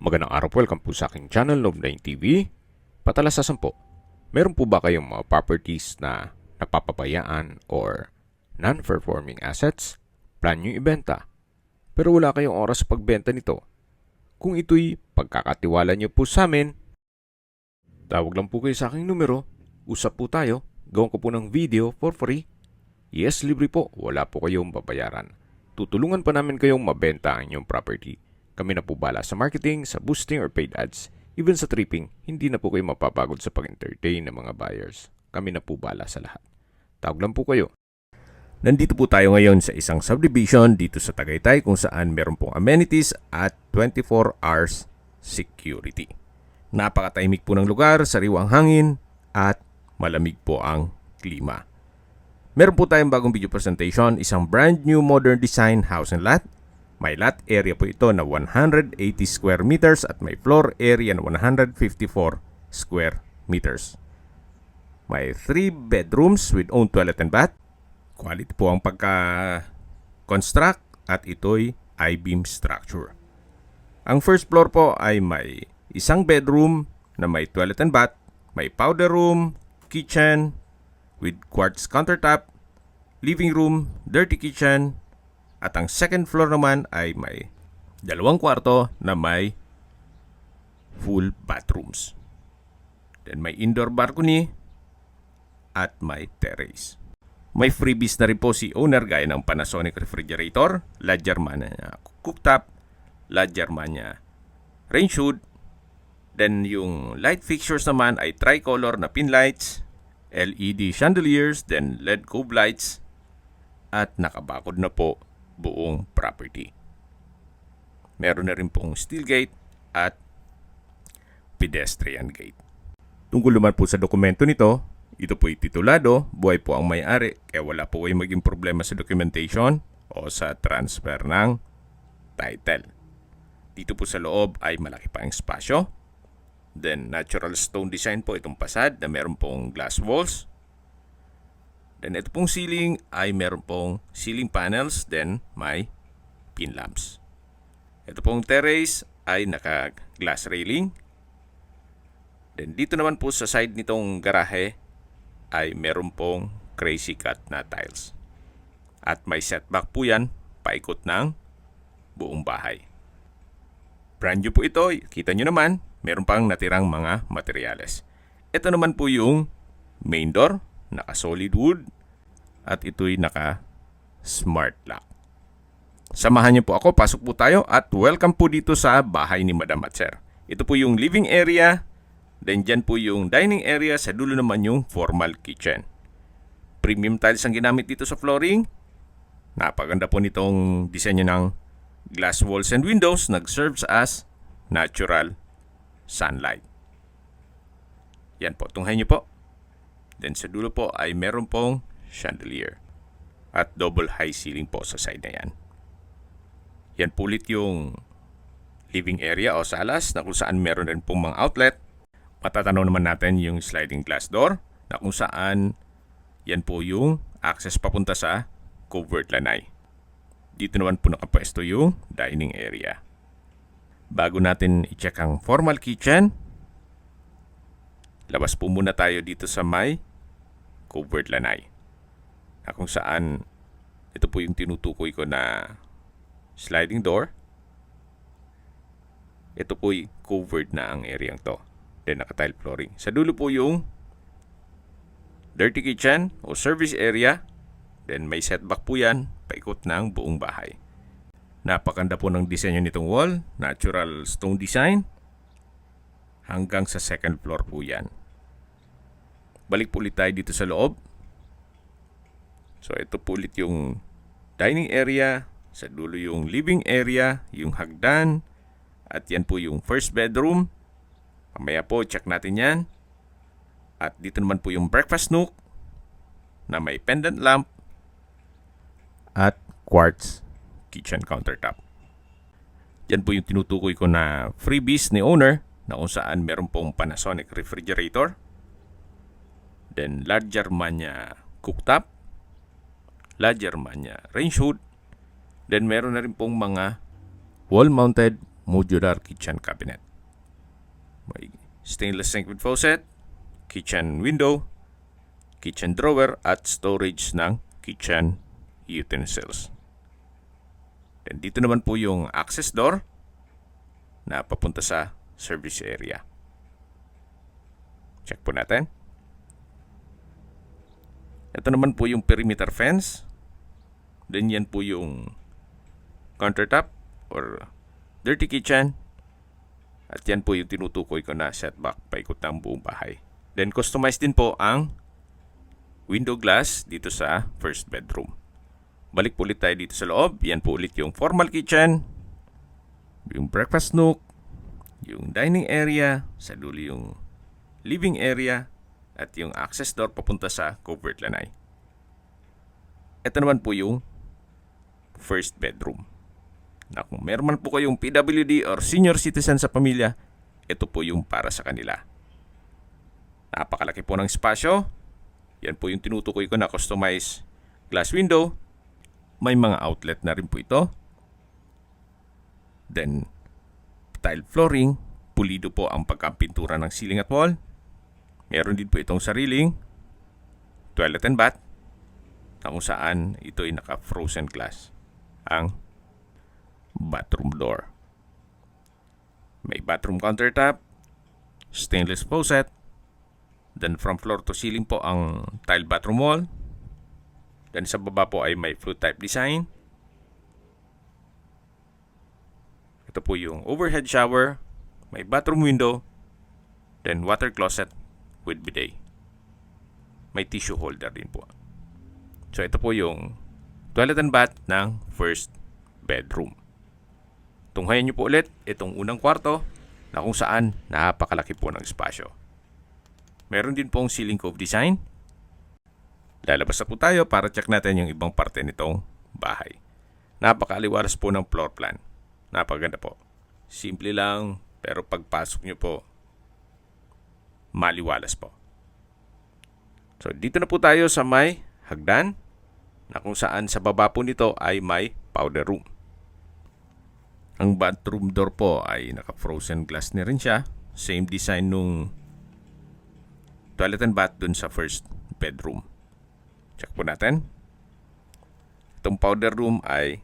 Magandang araw po, welcome po sa aking channel, Love9 TV. Patalasasan po, meron po ba kayong mga properties na napapabayaan or non-performing assets? Plan nyo ibenta, pero wala kayong oras sa pagbenta nito. Kung ito'y pagkakatiwala nyo po sa amin, tawag lang po kayo sa aking numero, usap po tayo, gawin ko po ng video for free. Yes, libre po, wala po kayong babayaran. Tutulungan pa namin kayong mabenta ang inyong property. Kami na po bala sa marketing, sa boosting or paid ads. Even sa tripping, hindi na po kayo mapapagod sa pag-entertain ng mga buyers. Kami na po bala sa lahat. Tawag lang po kayo. Nandito po tayo ngayon sa isang subdivision dito sa Tagaytay kung saan meron pong amenities at 24 hours security. Napakatahimik po ng lugar, sariwang hangin at malamig po ang klima. Meron po tayong bagong video presentation, isang brand new modern design house and lot. May lot area po ito na 180 square meters at may floor area na 154 square meters. May 3 bedrooms with own toilet and bath. Quality po ang pagka-construct at ito'y I-beam structure. Ang first floor po ay may isang bedroom na may toilet and bath, may powder room, kitchen with quartz countertop, living room, dirty kitchen, at ang second floor naman ay may 2 kwarto na may full bathrooms. Then may indoor balcony at may terrace. May freebies na rin po si owner gaya ng Panasonic refrigerator, La Germania cooktop, La Germania range hood. Then yung light fixtures naman ay tricolor na pin lights, LED chandeliers, then LED cove lights, at nakabakod na po buong property. Meron na rin pong steel gate at pedestrian gate. Tungkol naman po sa dokumento nito, ito po'y titulado, buhay po ang may-ari, kaya wala po kayong maging problema sa documentation o sa transfer ng title. Dito po sa loob ay malaki pa ang espasyo. Then natural stone design po itong fasad na meron pong glass walls. Then ito pong ceiling ay meron pong ceiling panels, then may pin lamps. Ito pong terrace ay naka-glass railing. Then dito naman po sa side nitong garahe ay meron pong crazy cut na tiles. At may setback po yan, paikot ng buong bahay. Brand new po ito, kita nyo naman, meron pang natirang mga materyales. Ito naman po yung main door, naka-solid wood, at ito'y naka-smart lock. Samahan niyo po ako, pasok po tayo, at welcome po dito sa bahay ni Madam at Sir. Ito po yung living area, then dyan po yung dining area, sa dulo naman yung formal kitchen. Premium tiles ang ginamit dito sa flooring. Napaganda po nitong disenyo ng glass walls and windows, nag-serves as natural sunlight. Yan po, tunghayin niyo po. Then sa dulo po ay meron pong chandelier at double high ceiling po sa side na yan. Yan po ulit yung living area o salas na kung saan meron rin pong mga outlet. Matatanaw naman natin yung sliding glass door na kung saan yan po yung access papunta sa covered lanai. Dito naman po nakapwesto yung dining area. Bago natin i-check ang formal kitchen, labas po muna tayo dito sa may covered lanai. Na kung saan ito po yung tinutukoy ko na sliding door. Ito po yung covered na ang area to. Then naka-tile flooring. Sa dulo po yung dirty kitchen o service area. Then may setback po yan, paikot ng buong bahay. Napakanda po ng disenyo nitong wall, natural stone design. Hanggang sa second floor po yan. Balik po ulit tayo dito sa loob. So ito po ulit yung dining area, sa dulo yung living area, yung hagdan, at yan po yung first bedroom. Mamaya po check natin yan. At dito naman po yung breakfast nook na may pendant lamp at quartz kitchen countertop. Yan po yung tinutukoy ko na freebies ni owner na kung saan meron pong Panasonic refrigerator, then La Germania cooktop, La Germania range hood, then meron na rin pong mga wall-mounted modular kitchen cabinet. May stainless sink with faucet, kitchen window, kitchen drawer at storage ng kitchen utensils. Then dito naman po yung access door na papunta sa service area. Check po natin. Ito naman po yung perimeter fence. Then yan po yung countertop or dirty kitchen. At yan po yung tinutukoy ko na setback paikot ng buong bahay. Then customized din po ang window glass dito sa first bedroom. Balik po ulit tayo dito sa loob. Yan po ulit yung formal kitchen, yung breakfast nook, yung dining area, sa dulo yung living area, at yung access door papunta sa covered lanai. Ito naman po yung first bedroom. Na kung meron man po kayong PWD or senior citizen sa pamilya, ito po yung para sa kanila. Napakalaki po ng espasyo. Yan po yung tinutukoy ko na customized glass window. May mga outlet na rin po ito. Then, tile flooring. Pulido po ang pagkapintura ng ceiling at wall. Meron din po itong sariling toilet and bath na kung saan ito ay naka-frozen glass. Ang bathroom door. May bathroom countertop, stainless faucet, then from floor to ceiling po ang tile bathroom wall. Then sa baba po ay may flute type design. Ito po yung overhead shower, may bathroom window, then water closet with bidet. May tissue holder din po. So ito po yung toilet and bath ng first bedroom. Tunghayan nyo po ulit itong unang kwarto na kung saan napakalaki po ng espasyo. Meron din pong ceiling cove design. Lalabas na po tayo para check natin yung ibang parte nitong bahay. Napakaaliwalas po ng floor plan. Napaganda po. Simple lang, pero pagpasok nyo po, maliwalas po. So dito na po tayo sa may hagdan na kung saan sa baba po nito ay may powder room. Ang bathroom door po ay naka-frozen glass na rin siya. Same design nung toilet and bath dun sa first bedroom. Check po natin. Itong powder room ay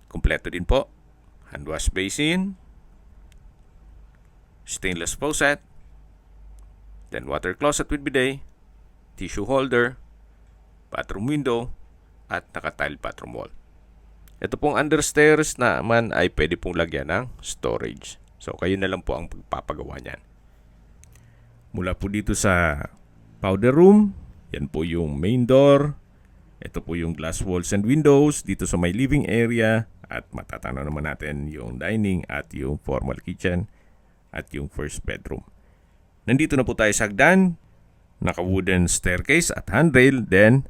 kumpleto din po. Hand wash basin, stainless faucet, then water closet with bidet, tissue holder, bathroom window, at naka-tile bathroom wall. Ito pong understairs naman ay pwede pong lagyan ng storage. So kayo na lang po ang pagpapagawa niyan. Mula po dito sa powder room, yan po yung main door. Ito po yung glass walls and windows dito sa may living area. At matatanaw naman natin yung dining at yung formal kitchen at yung first bedroom. Nandito na po tayo sa hagdan. Naka-wooden staircase at handrail, then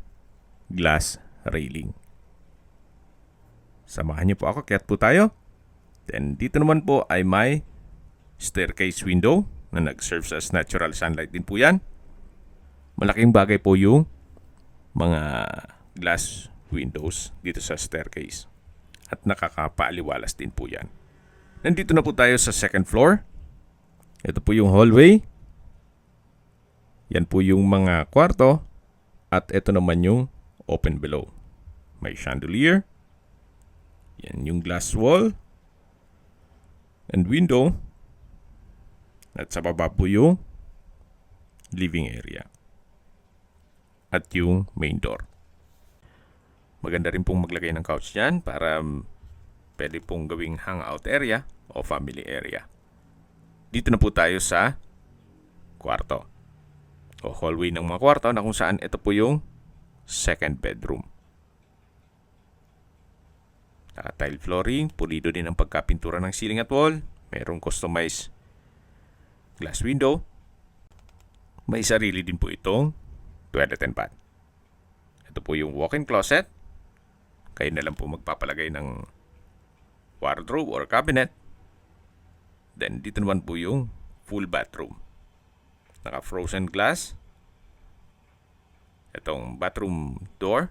glass railing. Samahan niyo po ako, kaya't po tayo. Then dito naman po ay may staircase window na nag-serve as natural sunlight din po yan. Malaking bagay po yung mga glass windows dito sa staircase. At nakakapaaliwalas din po yan. Nandito na po tayo sa second floor. Ito po yung hallway. Yan po yung mga kwarto. At ito naman yung open below. May chandelier. Yan yung glass wall and window. At sa baba po yung living area. At yung main door. Maganda rin pong maglagay ng couch dyan para pwede pong gawing hangout area o family area. Dito na po tayo sa kwarto o hallway ng mga kwarto na kung saan ito po yung second bedroom. Naka-tile flooring, pulido din ang pagkapintura ng ceiling at wall. Merong customized glass window. May sarili din po itong toilet and bath. Ito po yung walk-in closet. Kayo na lang po magpapalagay ng wardrobe or cabinet. Then dito naman po yung full bathroom. Naka-frozen glass. Itong bathroom door.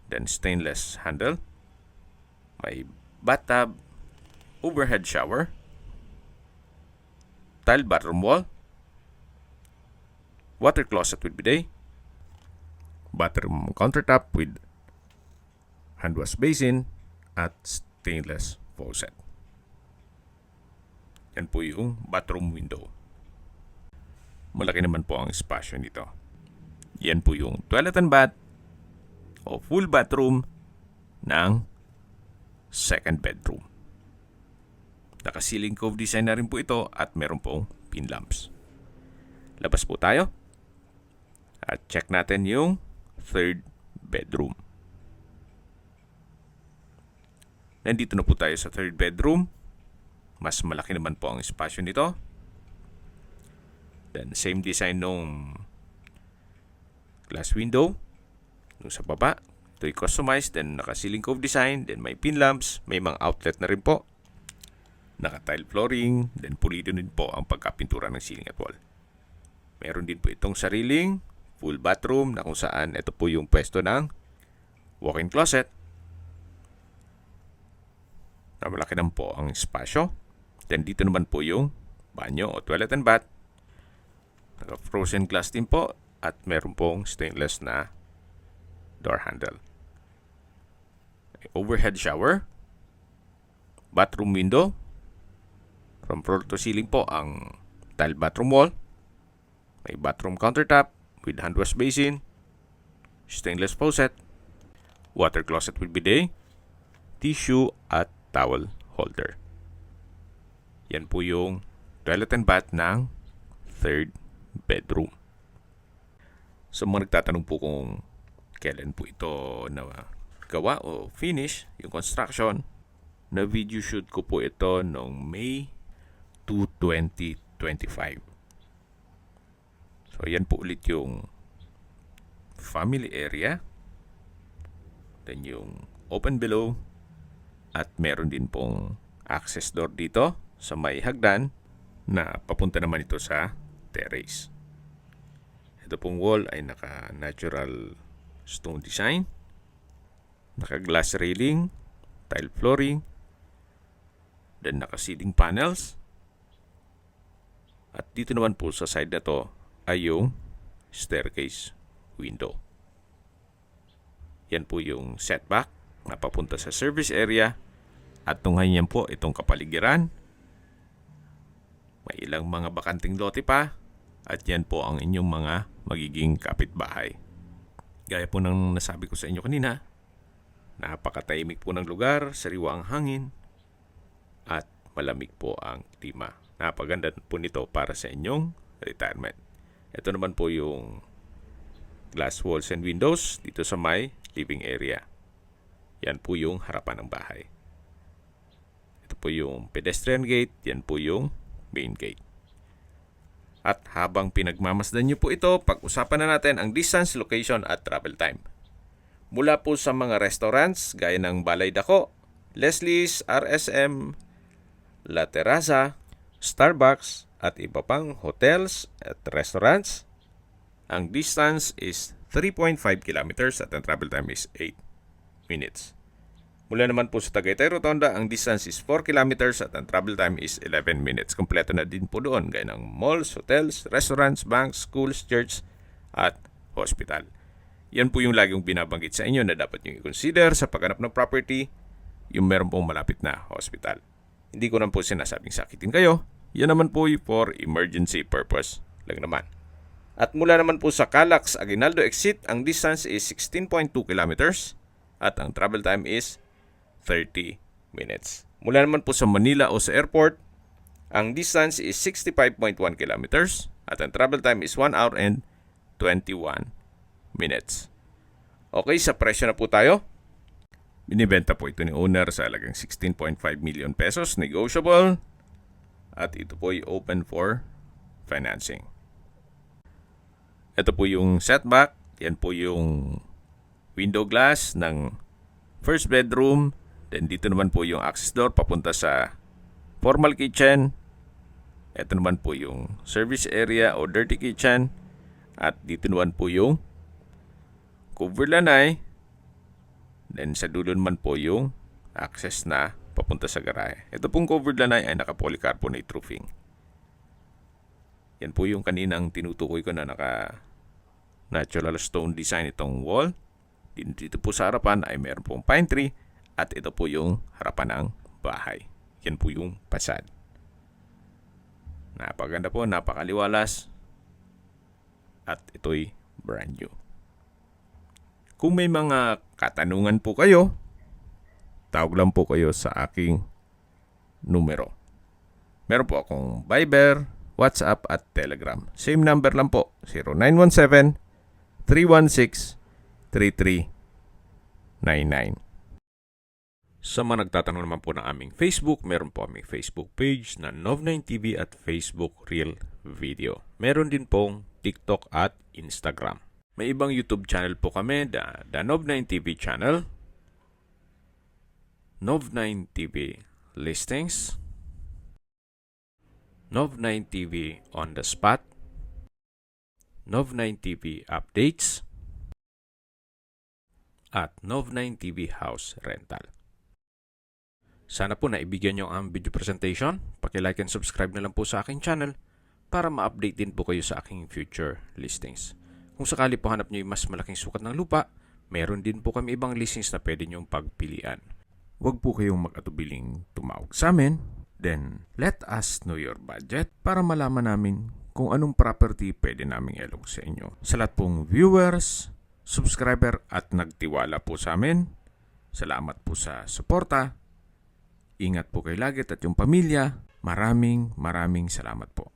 Then stainless handle. May bathtub, overhead shower, tile bathroom wall, water closet with bidet, bathroom countertop with hand wash basin at stainless faucet. Yan po yung bathroom window. Malaki naman po ang espasyo nito. Yan po yung toilet and bath o full bathroom ng second bedroom. Naka-ceiling cove design na rin po ito at meron pong pin lamps. Labas po tayo at check natin yung third bedroom. Nandito na po tayo sa third bedroom. Mas malaki naman po ang espasyo nito. Then same design nung glass window. Nung sa baba, ito'y customized. Then naka-ceiling cove design. Then may pin lamps. May mga outlet na rin po. Naka-tile flooring. Then pulido din po ang pagkapintura ng ceiling at wall. Meron din po itong sariling full bathroom na kung saan ito po yung pwesto ng walk-in closet. Na malaki naman po ang espasyo. Then dito naman po yung banyo o toilet and bath. Naka-frozen glass din po at meron pong stainless na door handle. Overhead shower, bathroom window, from floor to ceiling po ang tile bathroom wall. May bathroom countertop with hand wash basin, stainless faucet, water closet with bidet, tissue at towel holder. Yan po yung toilet and bath ng third bedroom. So mga nagtatanong po kung kailan po ito na gawa o finish yung construction, na video shoot ko po ito noong May 2, 2025. So yan po ulit yung family area. Then yung open below. At meron din pong access door dito sa may hagdan na papunta naman ito sa terrace. Ito pong wall ay naka-natural stone design. Naka-glass railing, tile flooring, then naka-ceiling panels. At dito naman po sa side na to ay yung staircase window. Yan po yung setback na papunta sa service area. At tunghayan yan po itong kapaligiran. May ilang mga bakanting lote pa. At yan po ang inyong mga magiging kapitbahay. Gaya po ng nasabi ko sa inyo kanina, napakatahimik po ng lugar, sariwa ang hangin, at malamig po ang klima. Napaganda po nito para sa inyong retirement. Ito naman po yung glass walls and windows dito sa may living area. Yan po yung harapan ng bahay. Ito po yung pedestrian gate, yan po yung main gate. At habang pinagmamasdan nyo po ito, pag-usapan na natin ang distance, location at travel time. Mula po sa mga restaurants gaya ng Balay Dako, Leslie's, RSM, La Terraza, Starbucks at iba pang hotels at restaurants, ang distance is 3.5 kilometers at ang travel time is 8 minutes. Mula naman po sa Tagaytay Rotonda, ang distance is 4 kilometers at ang travel time is 11 minutes. Kompleto na din po doon gaya ng malls, hotels, restaurants, banks, schools, church at hospital. Yan po yung laging binabanggit sa inyo na dapat nyo i-consider sa paghanap ng property, yung meron pong malapit na hospital. Hindi ko naman po sinasabing sakitin kayo. Yan naman po for emergency purpose lang naman. At mula naman po sa Calax Aguinaldo exit, ang distance is 16.2 kilometers at ang travel time is 30 minutes. Mula naman po sa Manila o sa airport, ang distance is 65.1 kilometers at ang travel time is 1 hour and 21 minutes. Okay, sa presyo na po tayo. Binibenta po ito ni owner sa halagang 16.5 million pesos, negotiable. At ito po ay open for financing. Ito po yung setback. Yan po yung window glass ng first bedroom. Then dito naman po yung access door papunta sa formal kitchen. Ito naman po yung service area o dirty kitchen. At dito naman po yung cover lanay. Then sa dulo naman po yung access na papunta sa garahe. Ito pong covered lanay ay naka-polycarbonate roofing. Yan po yung kaninang tinutukoy ko na naka natural stone design itong wall. Dito po sa harapan ay meron pong pine tree at ito po yung harapan ng bahay. Yan po yung facade. Napaganda po, napakaliwalas. At ito'y brand new. Kung may mga katanungan po kayo, tawag lang po kayo sa aking numero. Meron po akong Viber, WhatsApp at Telegram. Same number lang po, 0917-316-3399. Sa mga nagtatanong naman po ng aming Facebook, meron po aming Facebook page na Nov9TV at Facebook Real Video. Meron din pong TikTok at Instagram. May ibang YouTube channel po kami, the Nov9TV channel, Nov9TV Listings, Nov9TV On The Spot, Nov9TV Updates, at Nov9TV House Rental. Sana po naibigyan nyo ang video presentation. Paki-like and subscribe na lang po sa aking channel para ma-update din po kayo sa aking future listings. Kung sakali po hanap nyo yung mas malaking sukat ng lupa, meron din po kami ibang listings na pwede nyong pagpilian. Huwag po kayong mag-atubiling tumawag sa amin. Then, let us know your budget para malaman namin kung anong property pwede naming ilog sa inyo. Sa lahat pong viewers, subscriber at nagtiwala po sa amin, salamat po sa suporta. Ingat po kayo lagi at yung pamilya. Maraming salamat po.